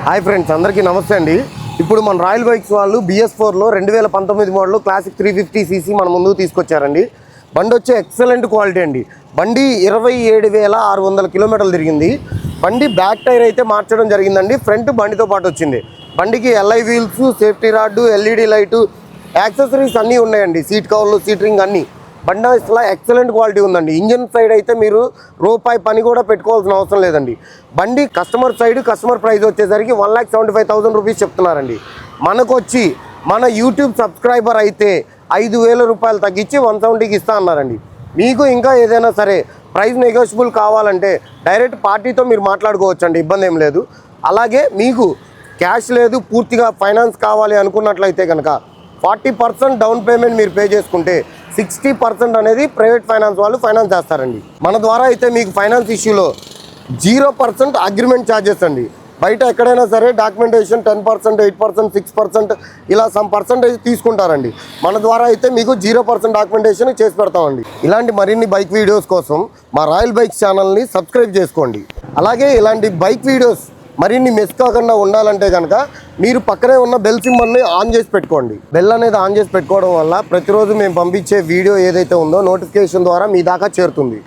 Hi friends, అందరికీ నమస్తే అండి. ఇప్పుడు మన రాయల్ బైక్స్ వాళ్ళు BS4లో 2019 మోడల్ క్లాసిక్ 350cc మన ముందుకు తీసుకొచ్చారండి. బండి వచ్చే ఎక్సలెంట్ క్వాలిటీ అండి. బండి 27,600 కిలోమీటర్లు తిరిగింది. బండి బ్యాక్ టైర్ అయితే మార్చడం జరిగిందండి. ఫ్రంట్ బండితో పాటు వచ్చింది. బండికి LI wheels, safety rod, LED light, accessories అన్నీ ఉన్నాయండి. సీట్ కవర్లు, సీట్ రింగ్ అన్నీ. బండి అసలు ఎక్సలెంట్ క్వాలిటీ ఉందండి. ఇంజన్ సైడ్ అయితే మీరు రూపాయి పని కూడా పెట్టుకోవాల్సిన అవసరం లేదండి. బండి కస్టమర్ సైడ్ కస్టమర్ ప్రైస్ వచ్చేసరికి 1,75,000 రూపీస్ చెప్తున్నారండి. మనకొచ్చి మన యూట్యూబ్ సబ్స్క్రైబర్ అయితే 5,000 రూపాయలు తగ్గించి 170కి ఇస్తా అన్నారండి. మీకు ఇంకా ఏదైనా సరే ప్రైస్ నెగోషియబుల్ కావాలంటే డైరెక్ట్ పార్టీతో మీరు మాట్లాడుకోవచ్చండి, ఇబ్బంది ఏం లేదు. అలాగే మీకు క్యాష్ లేదు, పూర్తిగా ఫైనాన్స్ కావాలి అనుకున్నట్లయితే కనుక 40% డౌన్ పేమెంట్ మీరు పే చేసుకుంటే 60% అనేది ప్రైవేట్ ఫైనాన్స్ వాళ్ళు ఫైనాన్స్ చేస్తారండి. మన ద్వారా అయితే మీకు ఫైనాన్స్ ఇష్యూలో 0% అగ్రిమెంట్ ఛార్జెస్ అండి. బయట ఎక్కడైనా సరే డాక్యుమెంటేషన్ 10%, 8%, 6% ఇలా సమ్ పర్సంటేజ్ తీసుకుంటారండి. మన ద్వారా అయితే మీకు 0% డాక్యుమెంటేషన్ చేసి పెడతామండి. ఇలాంటి మరిన్ని బైక్ వీడియోస్ కోసం మా రాయల్ బైక్స్ ఛానల్ని సబ్స్క్రైబ్ చేసుకోండి. అలాగే ఇలాంటి బైక్ వీడియోస్ మరిన్ని మిస్ కాకుండా ఉండాలంటే కనుక మీరు పక్కనే ఉన్న బెల్ సింబల్ని ఆన్ చేసి పెట్టుకోండి. బెల్ అనేది ఆన్ చేసి పెట్టుకోవడం వల్ల ప్రతిరోజు మేము పంపించే వీడియో ఏదైతే ఉందో నోటిఫికేషన్ ద్వారా మీ దాకా చేరుతుంది.